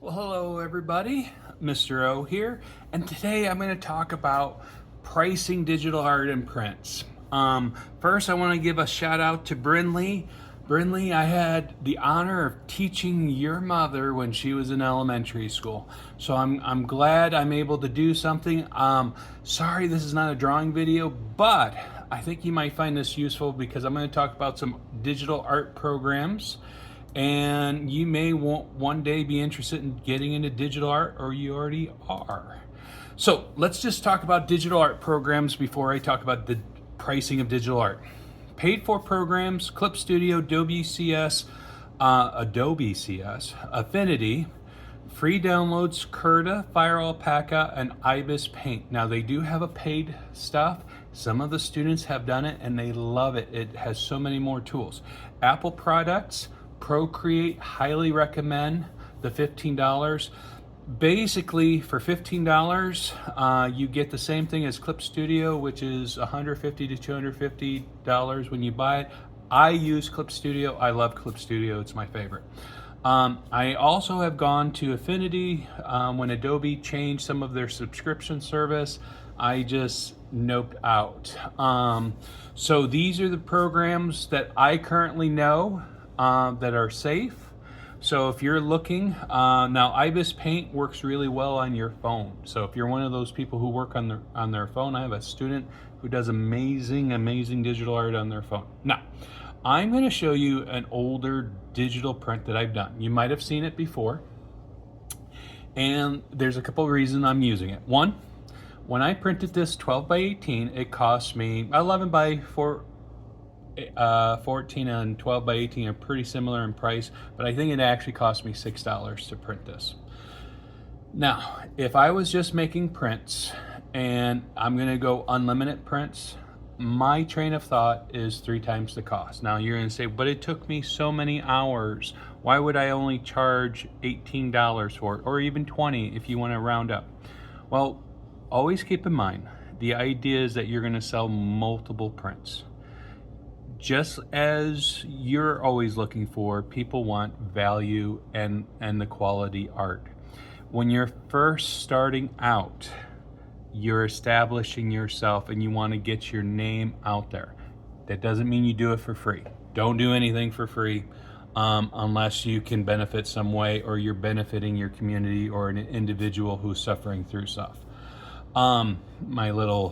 Well, hello everybody, Mr. O here, and today I'm going to talk about pricing digital art and prints. First, I want to give a shout out to Brinley. Brinley, I had the honor of teaching your mother when she was in elementary school, so I'm glad I'm able to do something. Sorry, this is not a drawing video, but I think you might find this useful because I'm going to talk about some digital art programs, and you may one day be interested in getting into digital art, or you already are. So let's just talk about digital art programs before I talk about the pricing of digital art. Paid for programs: Clip Studio, Adobe CS, Affinity. Free downloads: Curta, Fire Alpaca, and Ibis Paint. Now they do have a paid stuff. Some of the students have done it and they love it. It has so many more tools. Apple products: Procreate, highly recommend the $15. Basically, for $15, you get the same thing as Clip Studio, which is $150 to $250 when you buy it. I use Clip Studio. I love Clip Studio. It's my favorite. I also have gone to Affinity when Adobe changed some of their subscription service. I just noped out. So these are the programs that I currently know that are safe. So if you're looking, now Ibis Paint works really well on your phone. So if you're one of those people who work on their phone, I have a student who does amazing digital art on their phone. Now, I'm going to show you an older digital print that I've done. You might have seen it before, and there's a couple of reasons I'm using it. One, when I printed this 12 by 18, it cost me 11 by 14 and 12 by 18 are pretty similar in price, but I think it actually cost me $6 to print this. Now, if I was just making prints and I'm going to go unlimited prints, my train of thought is 3 times the cost. Now you're going to say, but it took me so many hours. Why would I only charge $18 for it, or even 20 if you want to round up? Well, always keep in mind, the idea is that you're going to sell multiple prints. Just as you're always looking for, people want value and the quality art. When you're first starting out, you're establishing yourself and you want to get your name out there. That doesn't mean you do it for free. Don't do anything for free unless you can benefit some way, or you're benefiting your community or an individual who's suffering through stuff. My little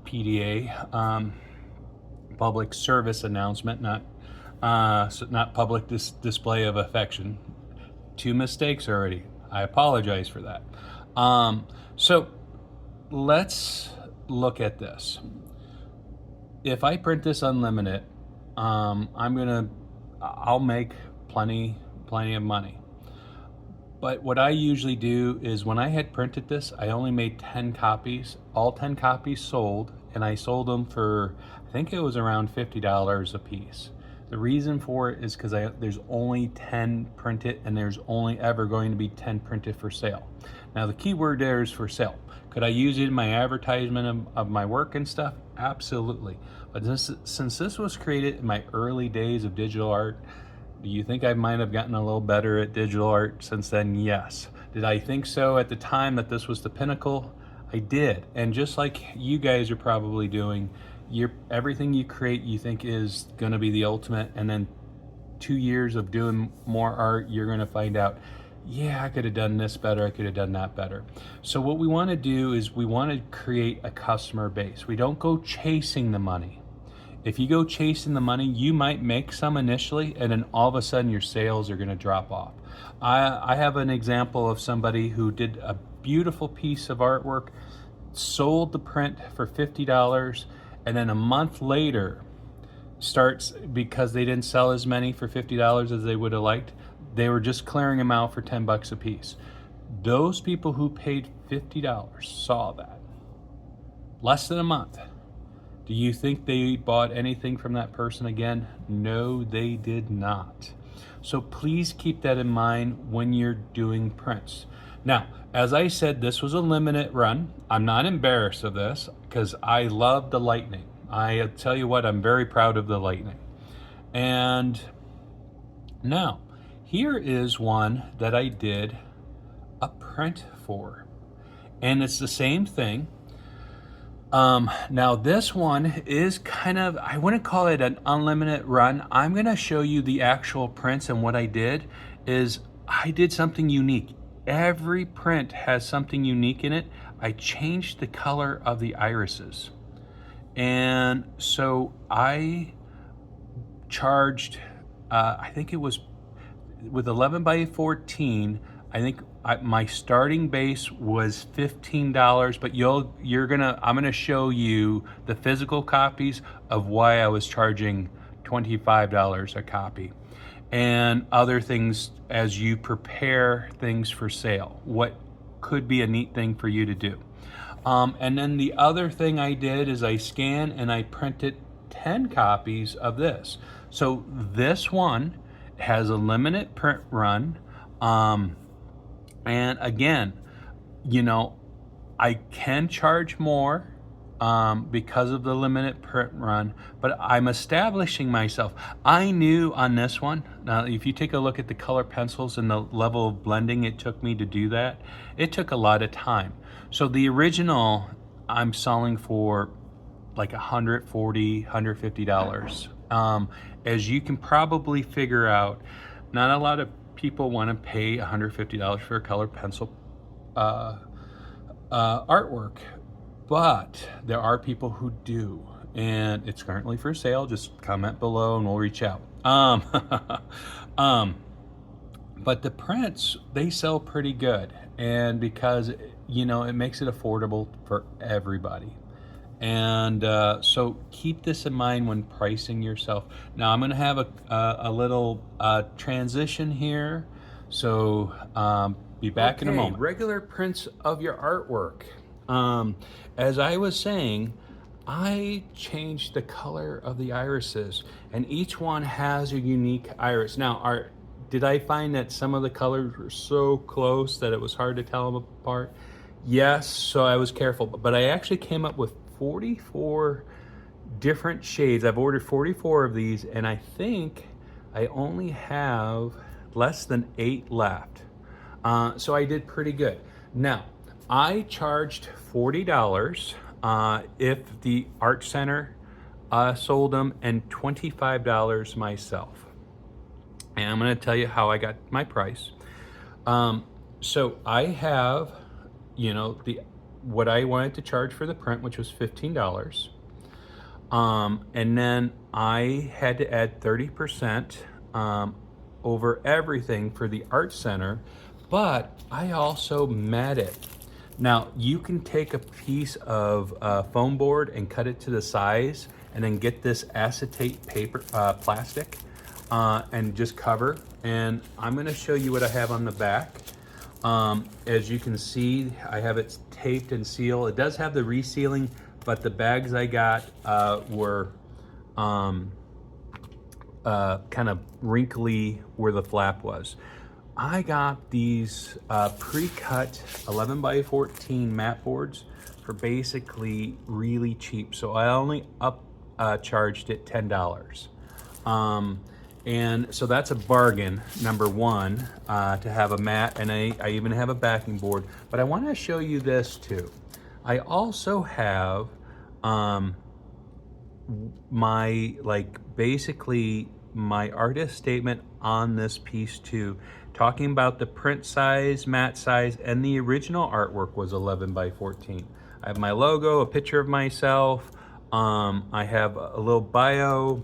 PDA, public service announcement, not public display of affection. 2 mistakes already. I apologize for that. So let's look at this. If I print this unlimited, I'll make plenty of money. But what I usually do is, when I had printed this, I only made 10 copies. All 10 copies sold, and I sold them for, I think it was around $50 a piece. The reason for it is because there's only 10 printed, and there's only ever going to be 10 printed for sale. Now the key word there is for sale. Could I use it in my advertisement of my work and stuff? Absolutely. But since this was created in my early days of digital art, do you think I might have gotten a little better at digital art since then? Yes. Did I think so at the time that this was the pinnacle? I did. And just like you guys are probably doing, everything you create you think is going to be the ultimate, and then 2 years of doing more art, you're going to find out, yeah, I could have done this better, I could have done that better. So what we want to do is we want to create a customer base. We don't go chasing the money. If you go chasing the money, you might make some initially, and then all of a sudden your sales are going to drop off. I have an example of somebody who did a beautiful piece of artwork, sold the print for $50, and then a month later starts, because they didn't sell as many for $50 as they would have liked, they were just clearing them out for $10 a piece. Those people who paid $50 saw that. Less than a month. Do you think they bought anything from that person again? No, they did not. So please keep that in mind when you're doing prints. Now, as I said, this was a limited run. I'm not embarrassed of this because I love the Lightning. I tell you what, I'm very proud of the Lightning. And now, here is one that I did a print for. And it's the same thing. Now this one is kind of, I wouldn't call it an unlimited run. I'm going to show you the actual prints, and what I did is I did something unique. Every print has something unique in it. I changed the color of the irises. And so I charged, I think it was with 11 by 14, I think my starting base was $15, but I'm gonna show you the physical copies of why I was charging $25 a copy, and other things as you prepare things for sale. What could be a neat thing for you to do. And then the other thing I did is I scanned and I printed 10 copies of this. So this one has a limited print run. And again, you know, I can charge more because of the limited print run, but I'm establishing myself. I knew on this one, now if you take a look at the color pencils and the level of blending it took me to do that, it took a lot of time. So the original I'm selling for like $140, $150. As you can probably figure out, not a lot of people want to pay $150 for a colored pencil artwork, but there are people who do, and it's currently for sale. Just comment below and we'll reach out. But the prints, they sell pretty good, and because, you know, it makes it affordable for everybody. And so keep this in mind when pricing yourself. Now I'm going to have a little transition here, so be back in a moment. Regular prints of your artwork. As I was saying, I changed the color of the irises, and each one has a unique iris. Now, did I find that some of the colors were so close that it was hard to tell them apart? Yes, so I was careful, but I actually came up with 44 different shades. I've ordered 44 of these, and I think I only have less than 8 left. So I did pretty good. Now, I charged $40 if the Art Center sold them, and $25 myself. And I'm going to tell you how I got my price. So I have, you know, what I wanted to charge for the print, which was $15. And then I had to add 30% over everything for the Art Center, but I also met it. Now, you can take a piece of foam board and cut it to the size, and then get this acetate paper, plastic, and just cover. And I'm gonna show you what I have on the back. As you can see, I have it taped and sealed. It does have the resealing, but the bags I got were kind of wrinkly where the flap was. I got these pre-cut 11 by 14 mat boards for basically really cheap. So I only charged it $10. And so that's a bargain, number one, to have a mat, and I even have a backing board. But I want to show you this too. I also have basically my artist statement on this piece too, talking about the print size, mat size, and the original artwork was 11 by 14. I have my logo, a picture of myself. I have a little bio,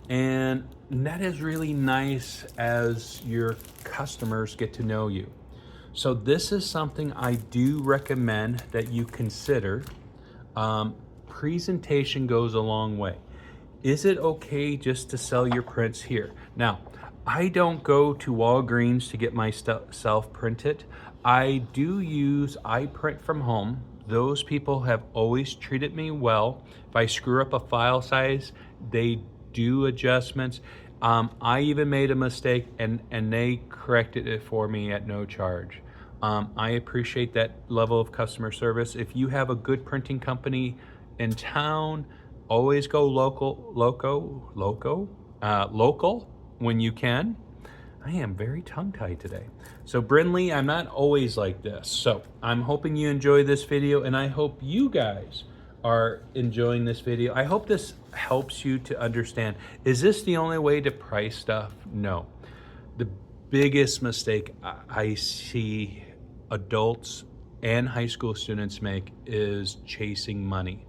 and that is really nice as your customers get to know you. So this is something I do recommend that you consider. Presentation goes a long way. Is it okay just to sell your prints here? Now, I don't go to Walgreens to get my stuff printed. I print from home. Those people have always treated me well. If I screw up a file size, they do adjustments. I even made a mistake, and they corrected it for me at no charge. I appreciate that level of customer service. If you have a good printing company in town, always go local when you can. I am very tongue-tied today. So Brinley, I'm not always like this. So I'm hoping you enjoy this video, and I hope you guys are enjoying this video. I hope this helps you to understand, is this the only way to price stuff? No. The biggest mistake I see adults and high school students make is chasing money.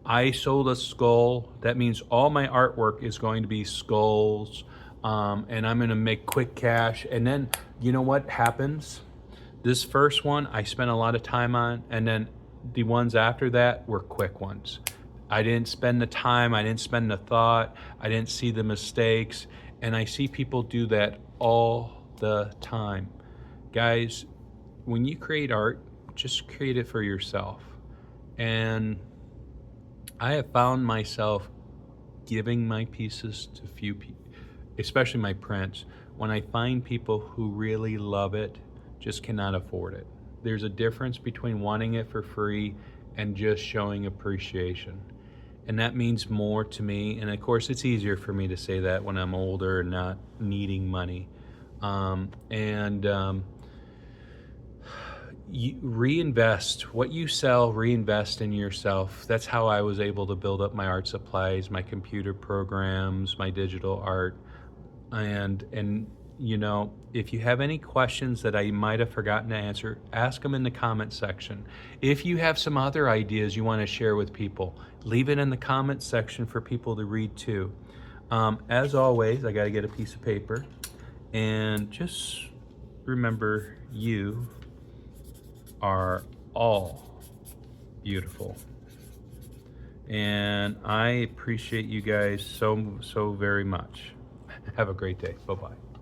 I sold a skull. That means all my artwork is going to be skulls, and I'm going to make quick cash. And then, you know what happens? This first one I spent a lot of time on, and then the ones after that were quick ones. I didn't spend the time, I didn't spend the thought, I didn't see the mistakes, and I see people do that all the time. Guys, when you create art, just create it for yourself. And I have found myself giving my pieces to few people, especially my prints, when I find people who really love it, just cannot afford it. There's a difference between wanting it for free and just showing appreciation. And that means more to me. And of course, it's easier for me to say that when I'm older and not needing money. You reinvest what you sell, reinvest in yourself. That's how I was able to build up my art supplies, my computer programs, my digital art. And you know, if you have any questions that I might have forgotten to answer, ask them in the comment section. If you have some other ideas you want to share with people, leave it in the comment section for people to read too. As always, I got to get a piece of paper, and just remember, you are all beautiful. And I appreciate you guys so very much. Have a great day. Bye-bye.